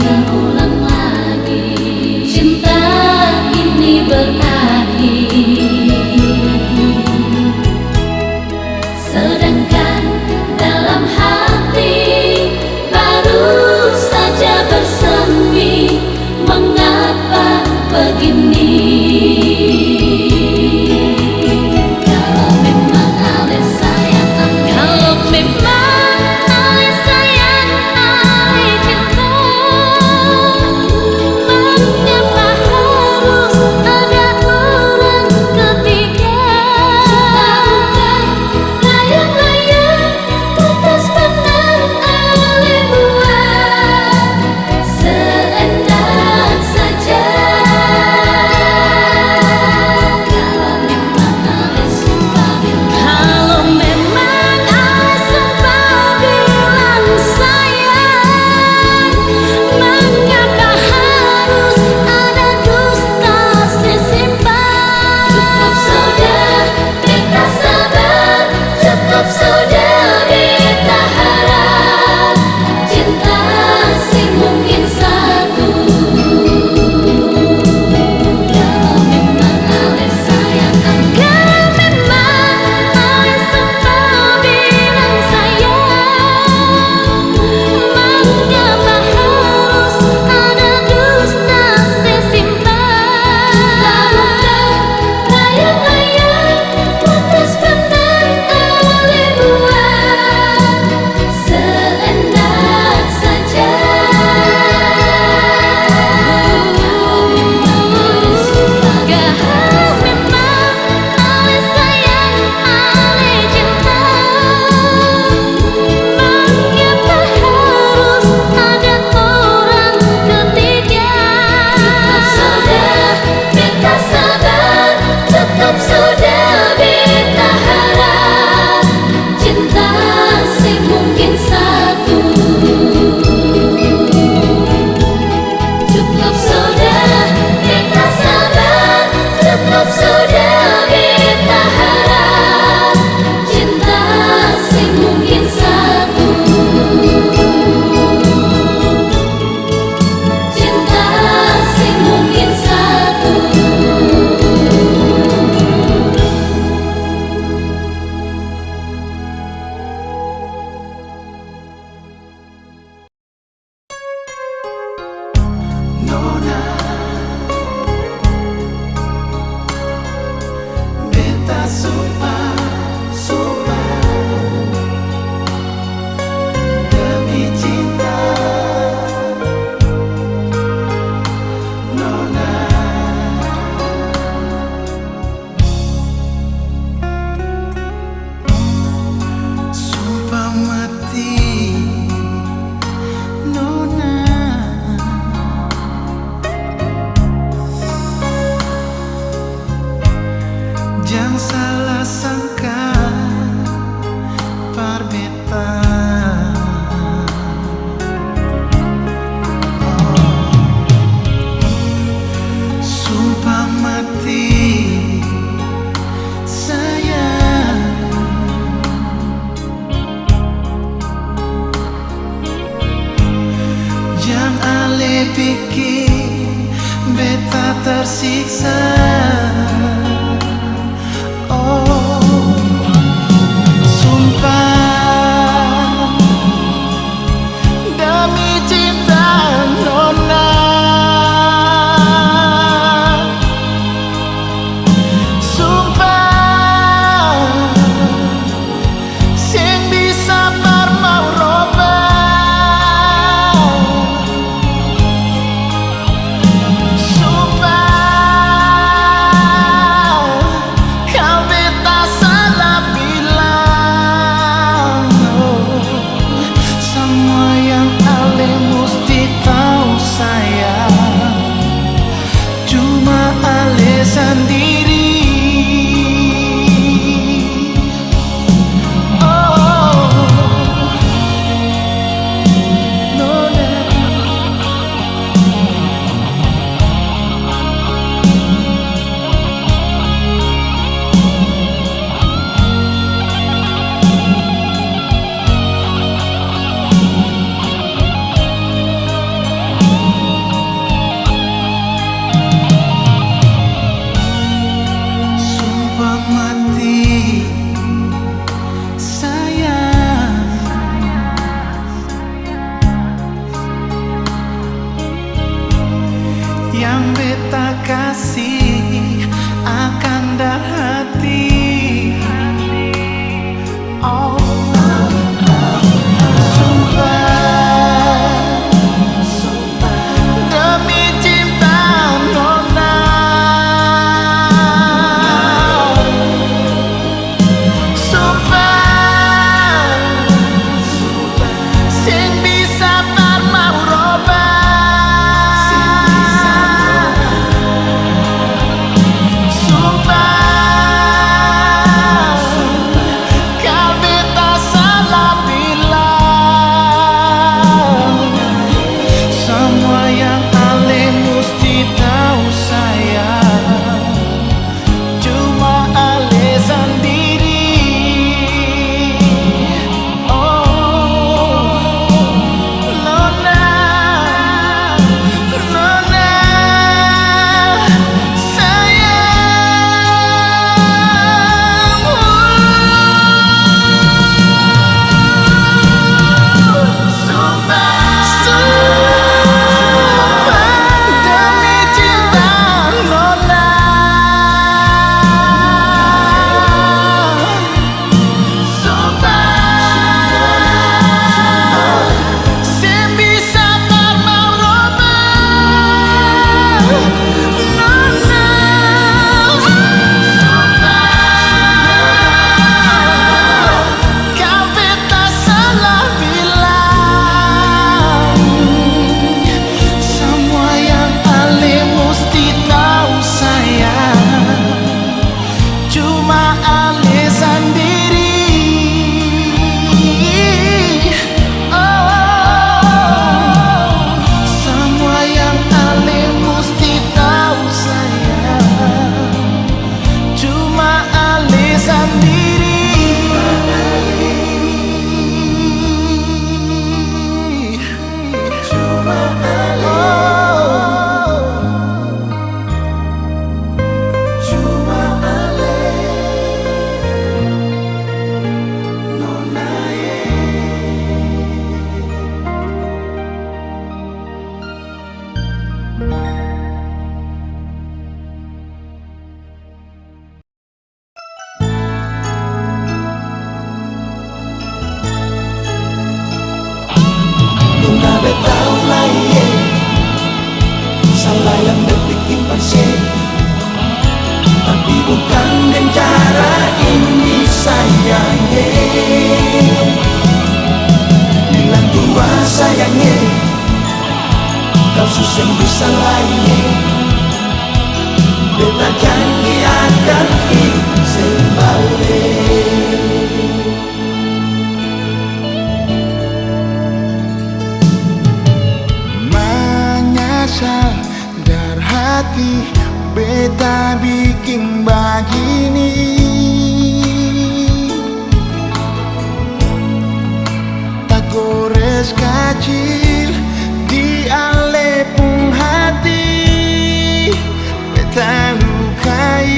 terulang lagi. Cinta ini berakhir, sedangkan dalam hati baru saja bersemi. Mengapa begini? Kalau memang Ale sayang Ale, kalau memang Ale sayang Ale cinta, mengapa harus ada orang ketiga? Cinta bukan layang-layang putus benar Ale buat seenak saja. Kalau memang Ale sumpah bilang sayang, mengapa harus ada dusta sesimpan? Cukup sudah kita sabar, cukup sudah kita harap, cinta sih mungkin satu. Kalau memang Ale sayang Ale, kalau memang Ale sumpah bilang sayang, mengapa harus ada dusta sesimpan? Cinta bukan layang-layang putus benar Ale buat seenak saja. Kalau memang Ale sayang Ale cinta, mengapa harus ada orang ketiga? Cukup sudah kita sabar, cukup sudah kita harap, cinta sih mungkin satu. Cukup sudah kita sabar, cukup sudah kita harap, cinta sih mungkin satu. Cinta sih mungkin satu. Nona, beta sumpah, sumpah demi cinta. Nona, sumpah mati. Nona, jangan salah sangka par beta. Sumpah mati sayang, jangan Ale bikin beta tersiksa. Oh, mati sayang, yang beta kasih akan dah hati. Oh, salah yang berbikin pasien, tapi bukan dengan cara ini sayangnya. Bilang tua sayangnya, kau susah bisa lainnya. Beta janji akan kembali. Menyesal dari hati, beta bikin begini. Tak gores kecil di alepung hati, beta lukai.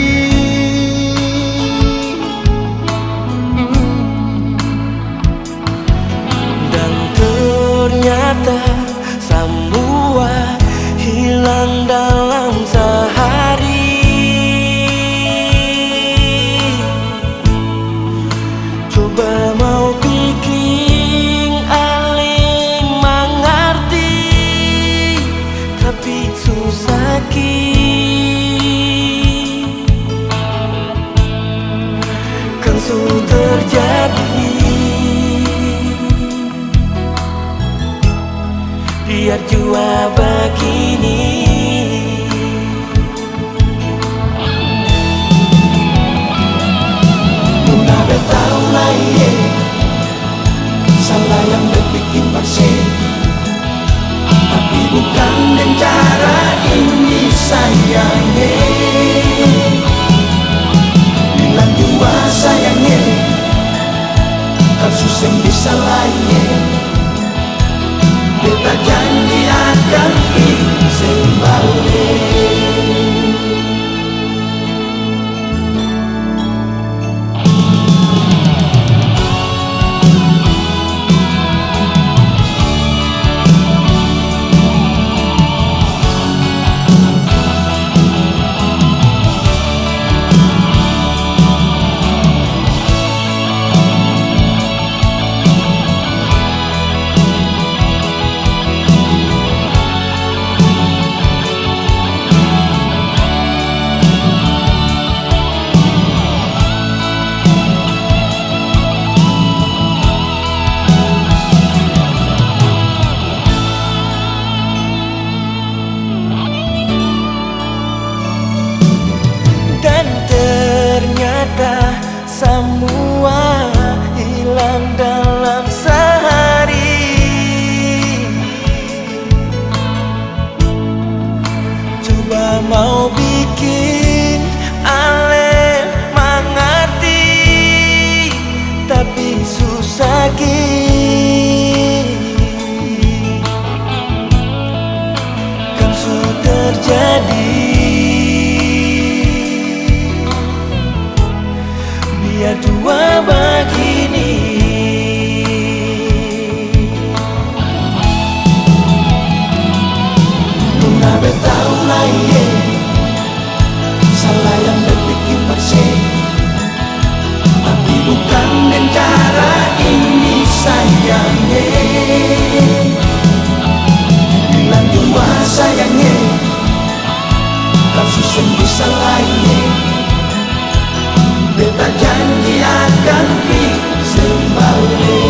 Dan ternyata semua hilang dalam sehari. Coba mau bikin aling mengerti, tapi susah kan sudah terjadi. Biar jua begini, Luna tahu lah ye, salah yang berbikin pasien, tapi bukan dengan cara ini sayangnya. Bilang jua sayangnya, kau susah bisa lainnya. Beta janji akan kembali. dunia dua begini. Nona betau lah ye, salah yang berbikin bersih, tapi bukan dengan cara ini sayangnya. Bilang dua sayangnya, kau susah bisa lainnya. Beta janji akan kembali.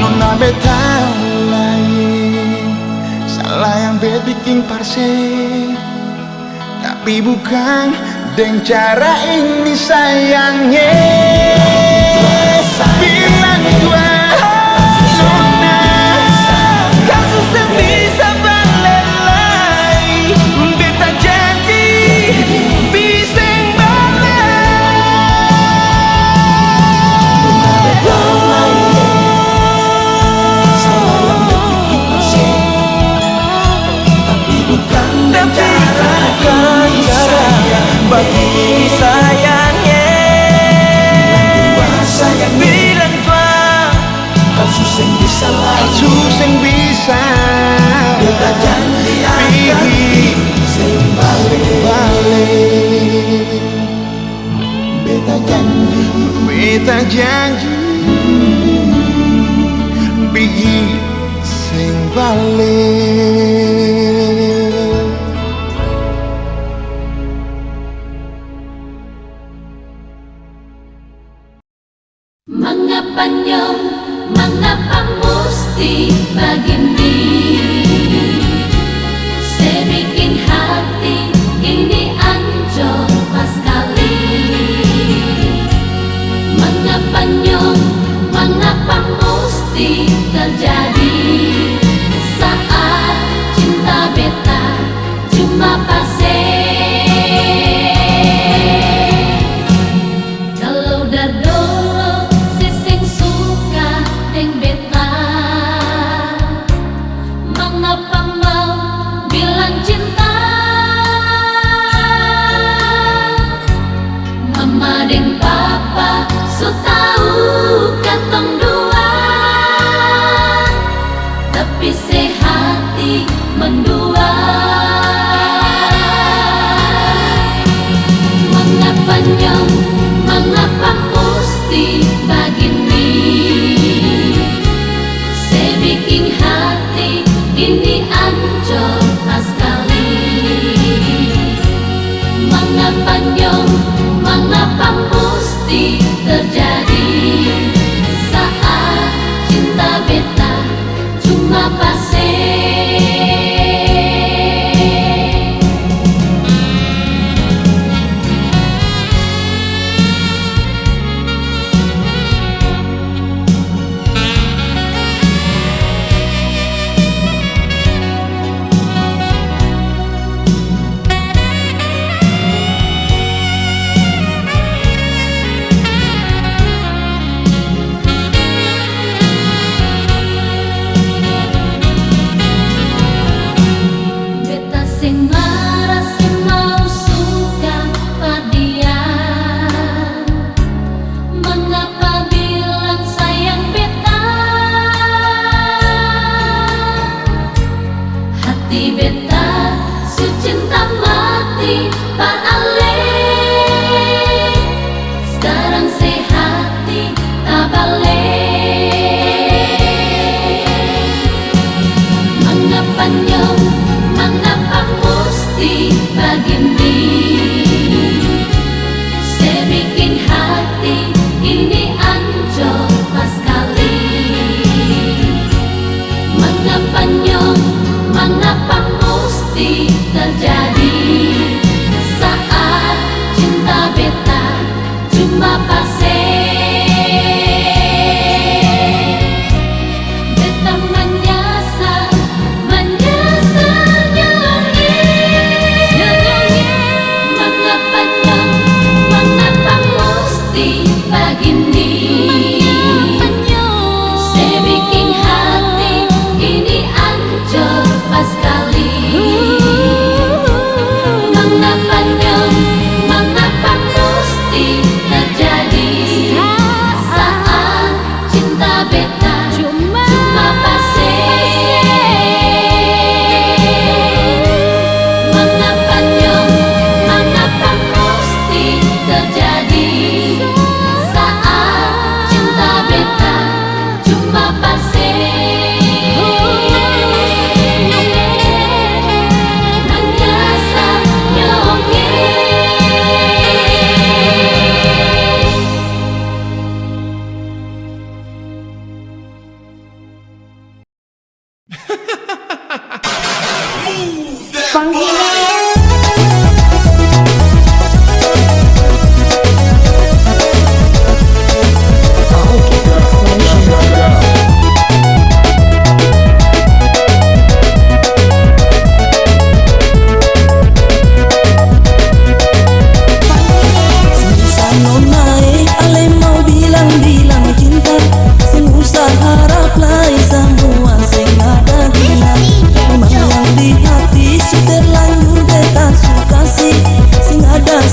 Nona beta lain, salah yang bet bikin parse, tapi bukan dengan cara ini sayangnya. Bilang dua Nona, kau susah bisa balik lagi. Beta janji bisa bagi sayangnya. Bilang dua, kau susah bisa lagi. susah bisa Beta janji akan balik. Beta janji pergi sing balik. Mengapa nyong, mengapa mesti begini? Saya bikin hati ini ancur pas kali. Mengapa nyong, mengapa mesti terjadi saat cinta beta cuma pase? Kalau dado sising suka deng beta, mengapa mau bilang cinta? Mama deng papa su tahu katong dua, tapi sehati mendua. Mengapa nyong, mengapa mesti begini? Saya bikin hati ini ancur pas kali. Mengapa nyong, mengapa mesti terjadi saat cinta beta cuma pase?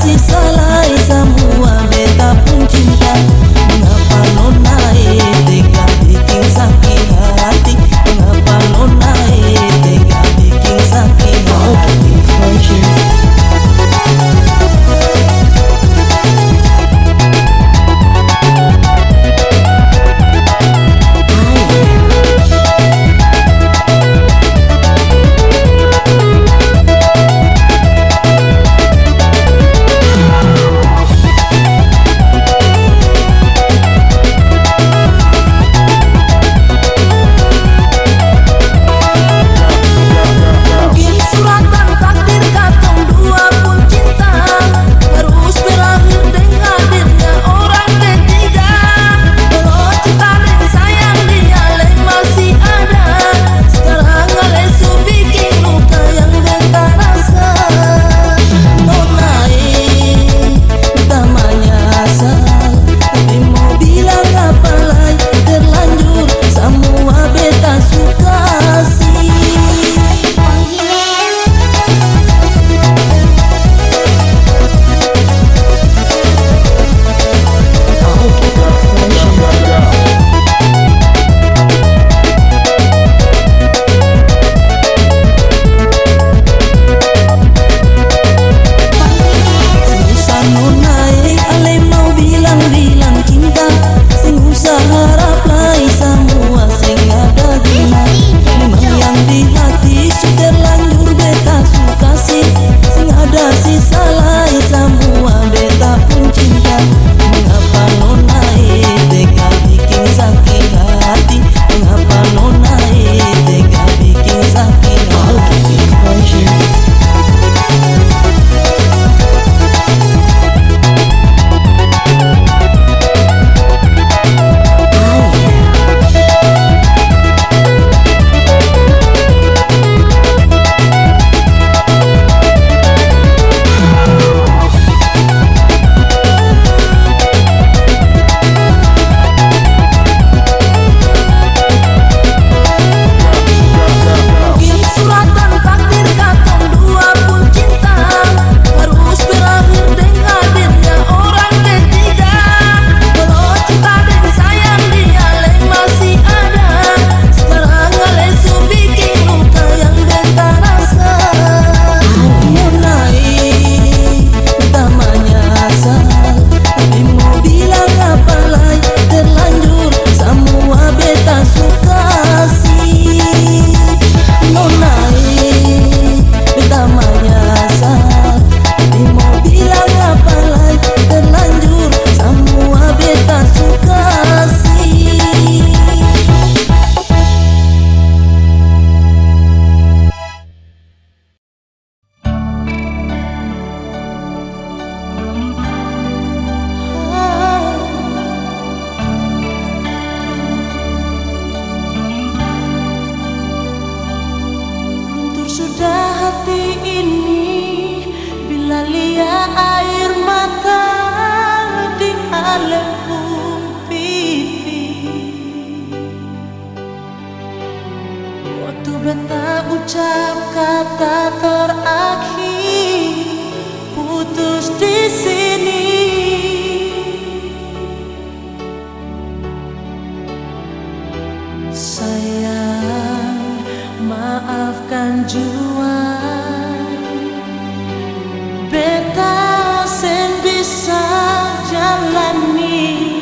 sisa lain semua beta pun cinta. Mengapa nona tega bikin sakit hati? Mengapa nona tega bikin sakit hati? Beta ucap kata terakhir, putus di sini. Sayang, maafkan jua, beta sen bisa jalani.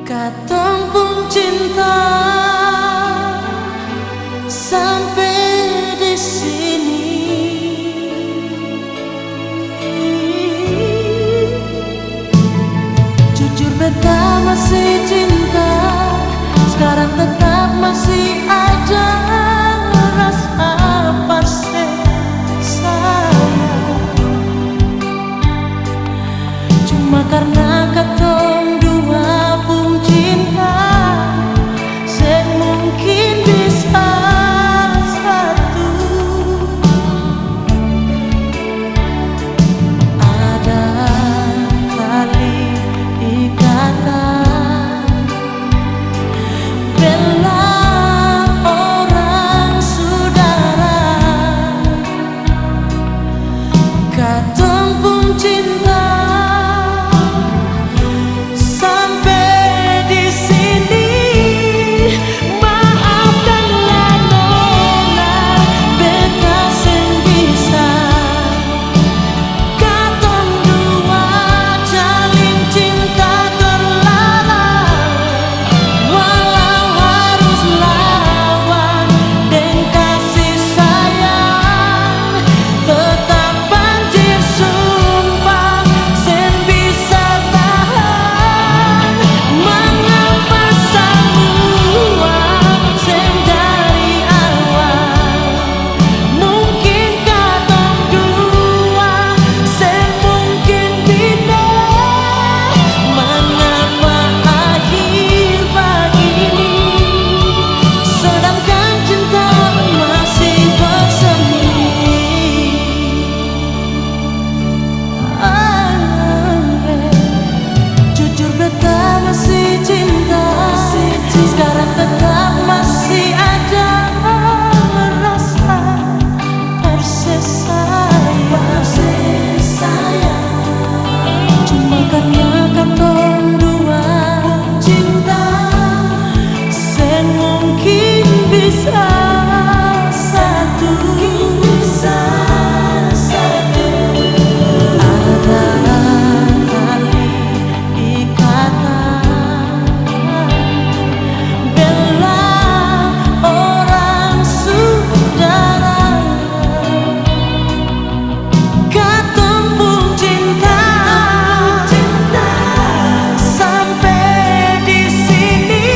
Katong pun cinta sampai di sini. Jujur beta masih cinta, sekarang tetap masih ada rasa parse sayang. Cuma karena katong dua pun cinta, semungkin bisa Katong pun cinta sampai di sini. Maafkanlah nona, beta sing bisa. Katong dua jalin cinta terlarang, walau harus lawan dan kasih sayang. Tetap banjir sumpah sen bisa tahan. Mengapa semua sen dari awal? Mungkin katong dua sen mungkin beda. Mengapa akhir begini, sedangkan cinta masih bersemi. Jujur beta masih cinta, sekarang tetap masih ada rasa tersayang. Cuma karena katong dua cinta, sen mungkin bisa satu. Ada tali ikatan, bela orang saudara. Katong pun cinta sampai di sini.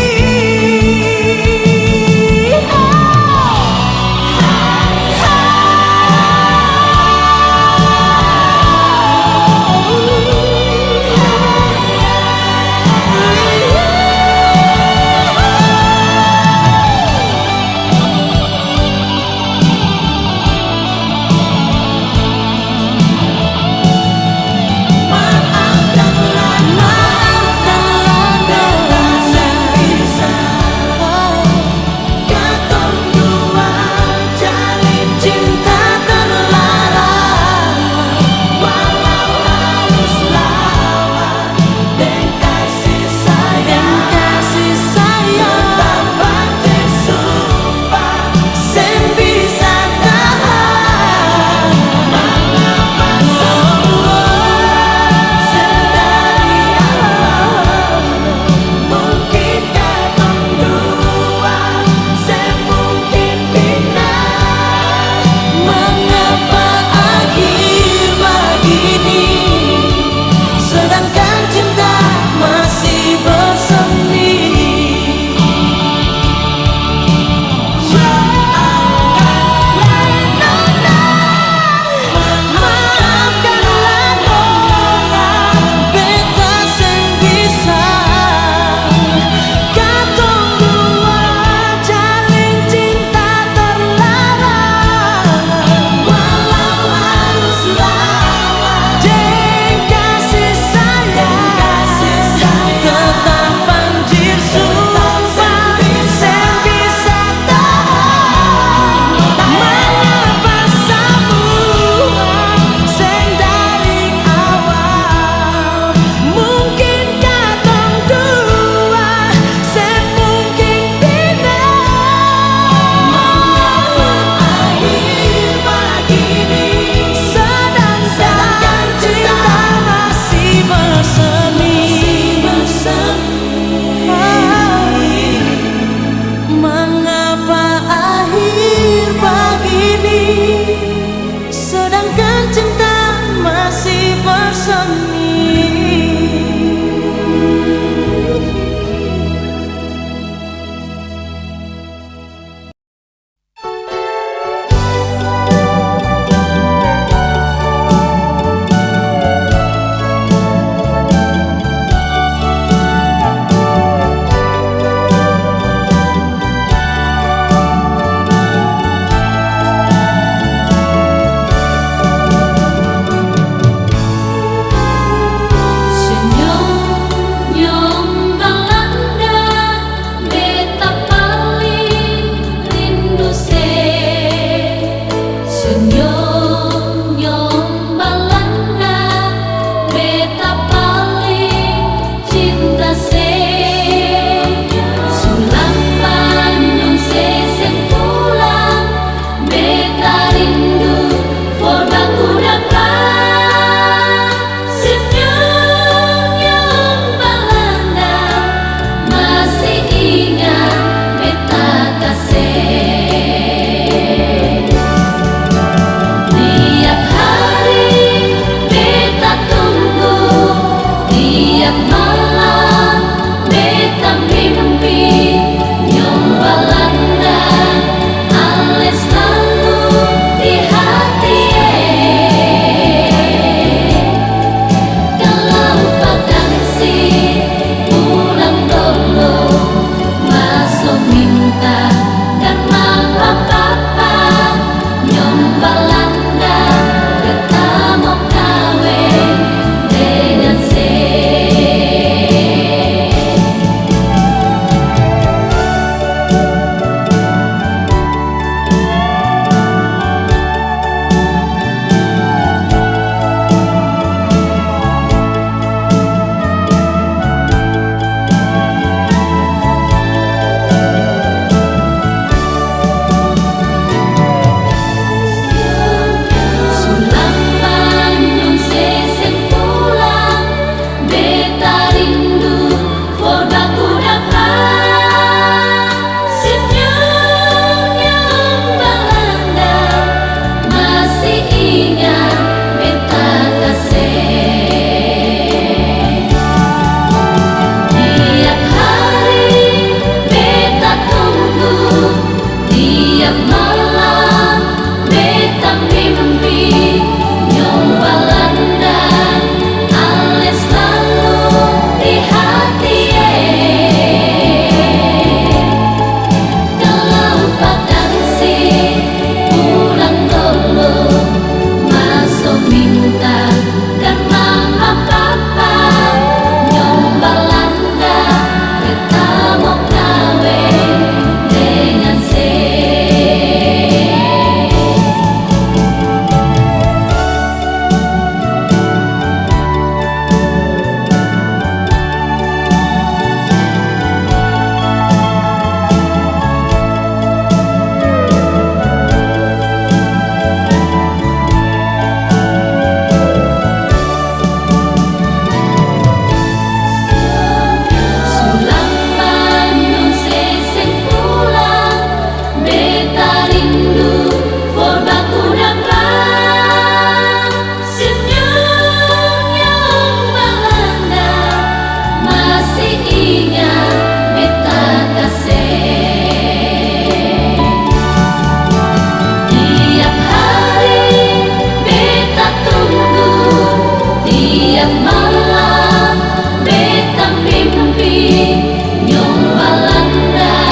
Tiap malam beta mimpi Nyong Balanda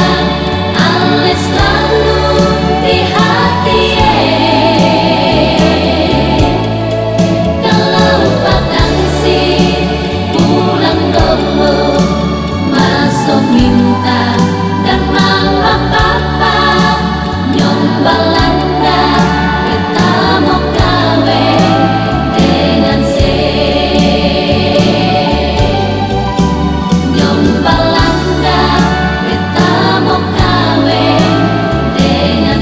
ale selalu di hati. Kalau vakansi pulang dulu masuk minta dan mama papa Nyong Balanda kita mau kawin dengan Nyong Balanda kita mau kawin dengan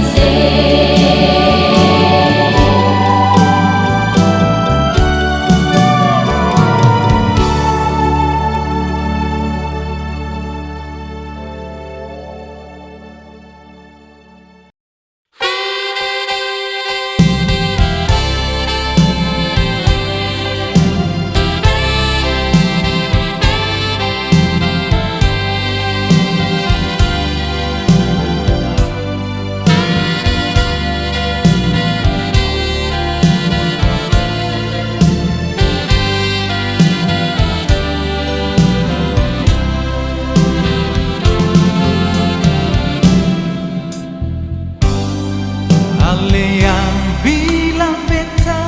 Ale yang bilang beta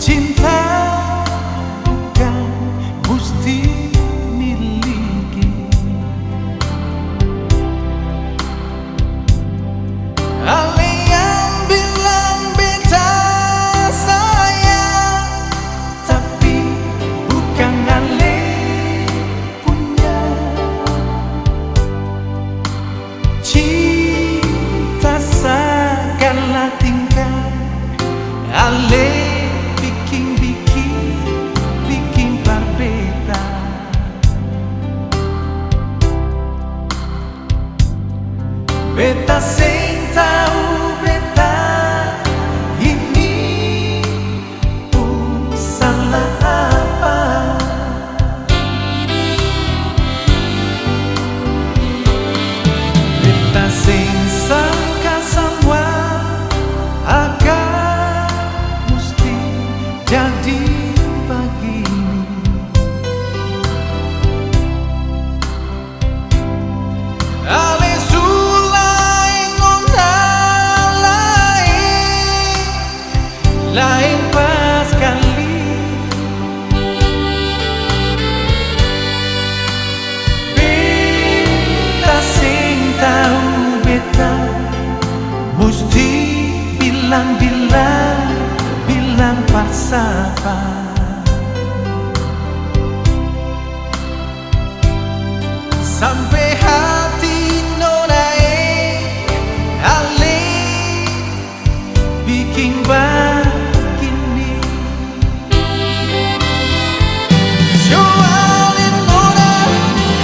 cinta bukan mesti miliki. Ale yang bilang beta sayang tapi bukan ale punya. Cinta segala tingkah ale bikin berbeda. Beta sing tahu beta ini salah apa. Beta sing sangka semua akan mesti jadi begini. Ale sulai ngona lain pas kali. Beta sing tahu beta mesti bilang falsafah. Sampai hati nonae ale bikin begini. Soalin nona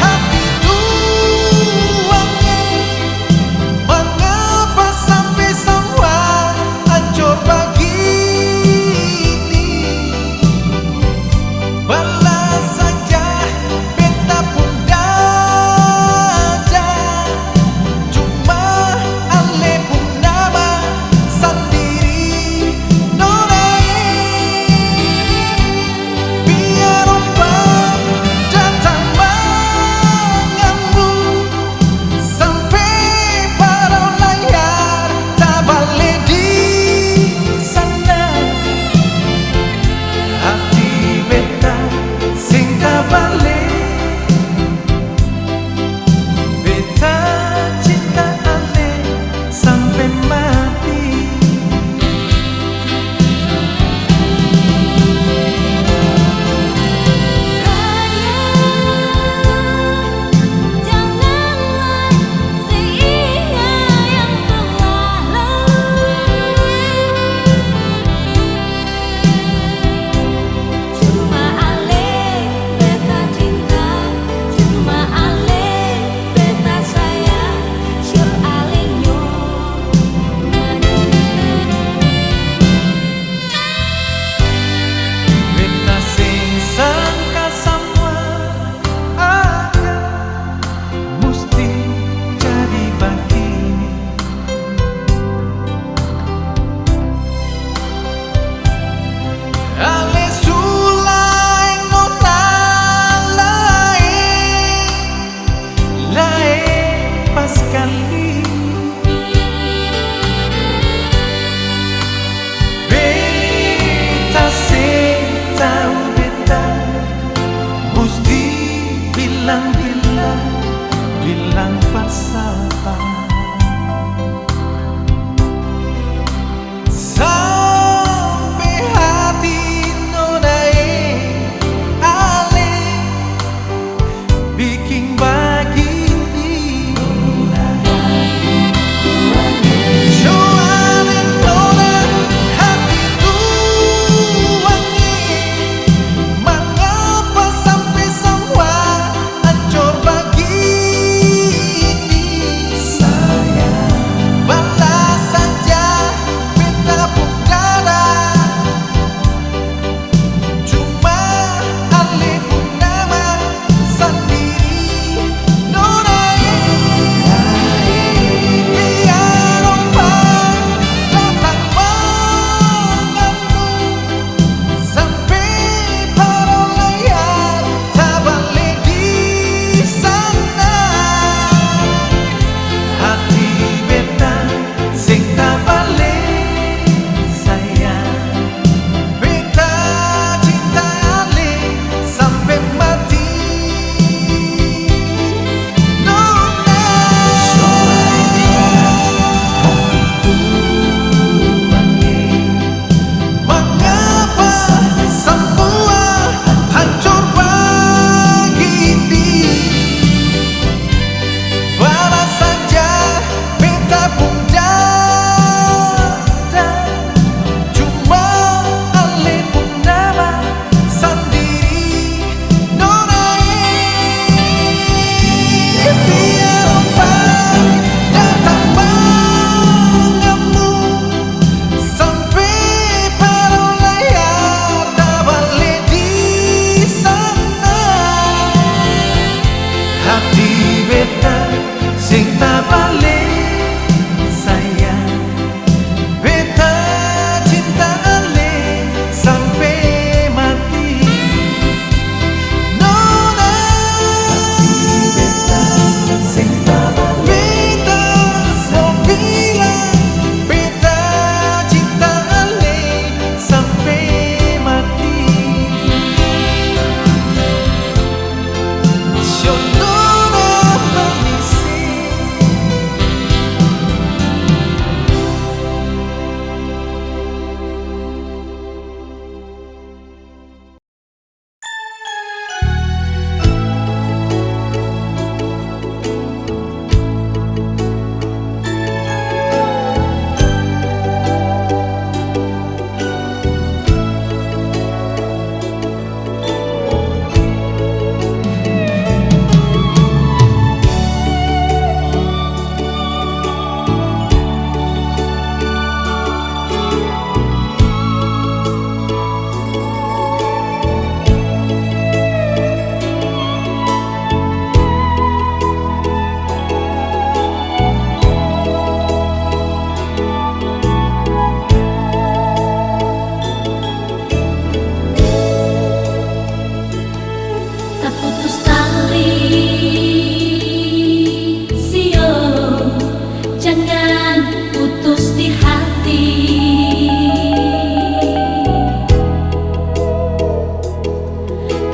hati tuangnya, mengapa sampai semua hancur begini. Balas saja beta pun dah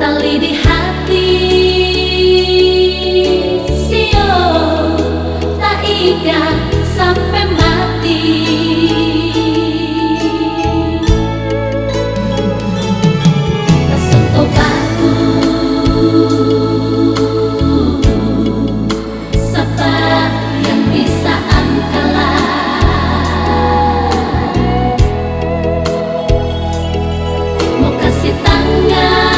tali di hati, sio tak ikat sampai mati. Tak sentuh batu, siapa yang bisa angkalah. Mau kasih tangan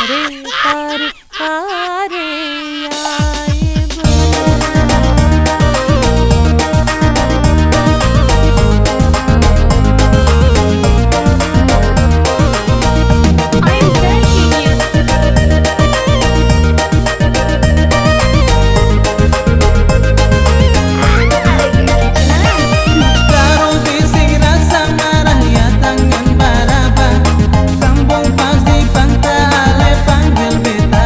Tari tari ya ibu. I'm begging you. Karo bising rasa marah ya tangan baraba. Kampung pasti pantale panggil beta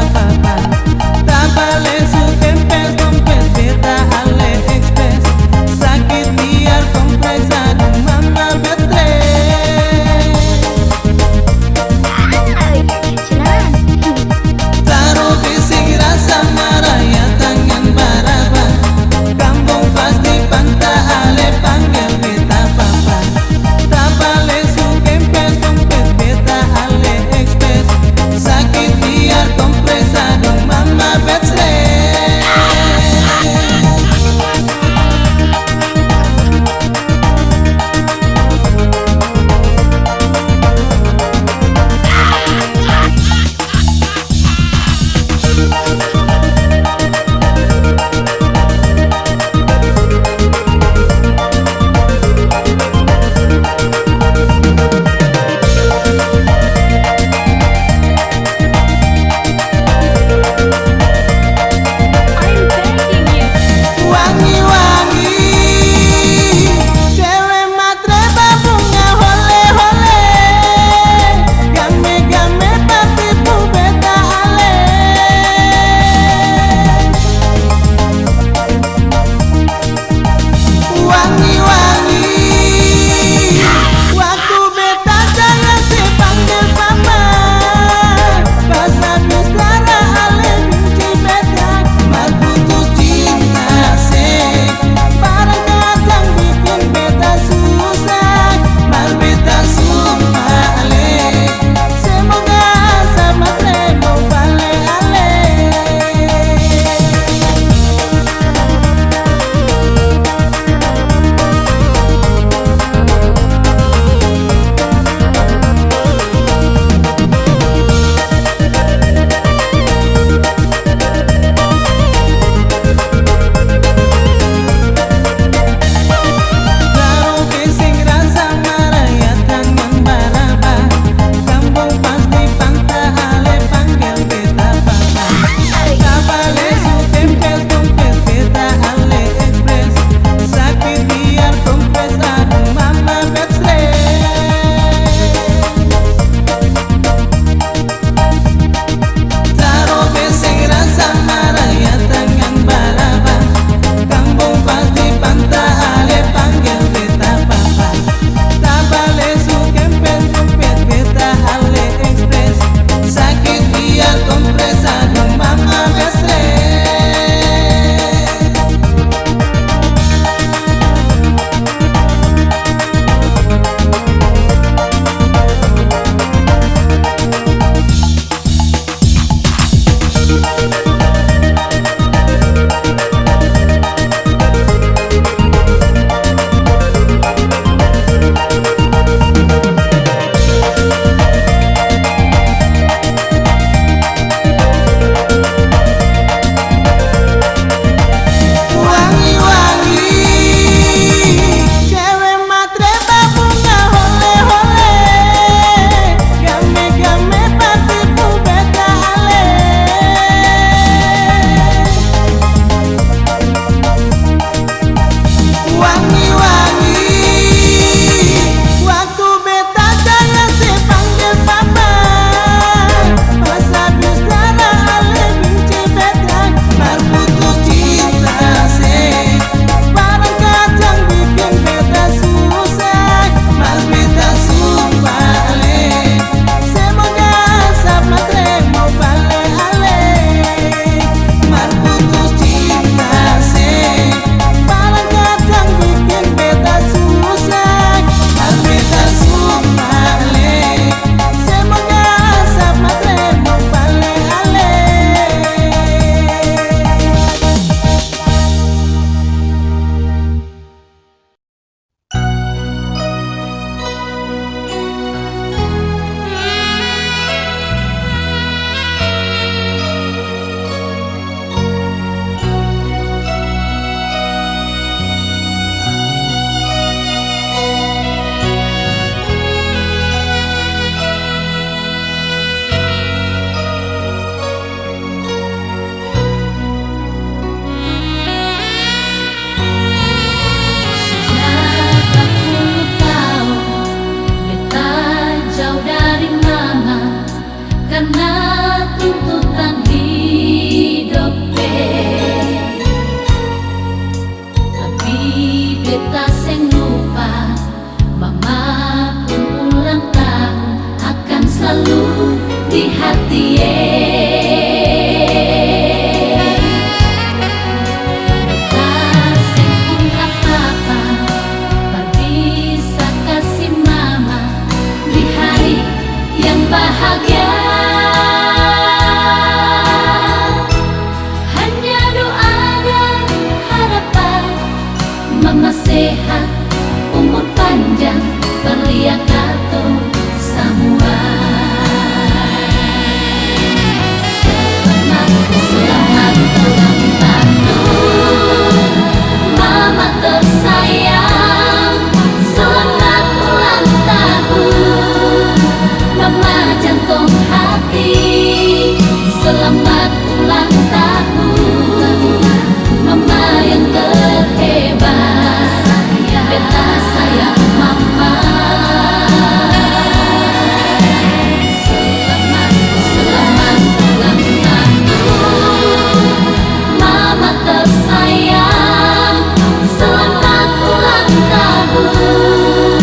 batu di hati kasih pun apa-apa tak bisa kasih mama di hari yang bahagia. Hanya doa dan harapan mama sehat, umur panjang, belia kato semua. Selamat ulang tahun mama tersayang, selamat ulang tahun mama jantung hati, selamat ulang tahun mama yang terhebat, beta sayang mama. Selamat ulang tahun mama tersayang, selamat ulang tahun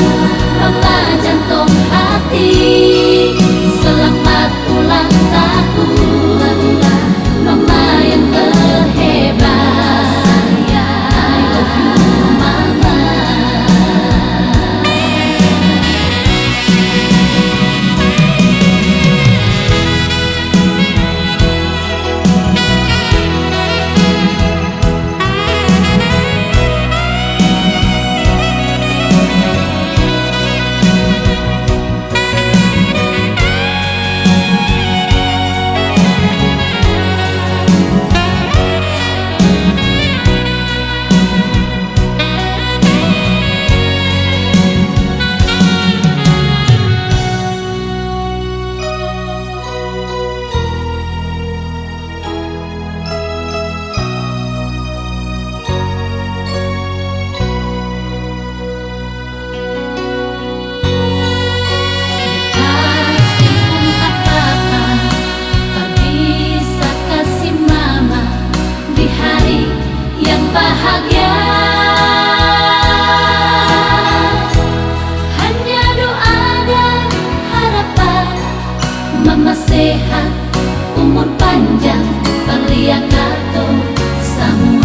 mama jantung hati, selamat ulang tahun mama yang terhebat. I love you mama. Kasih pun apa-apa tak bisa kasih mama di hari yang bahagia. Hanya doa dan harapan mama sehat, umur panjang, belia kato semua.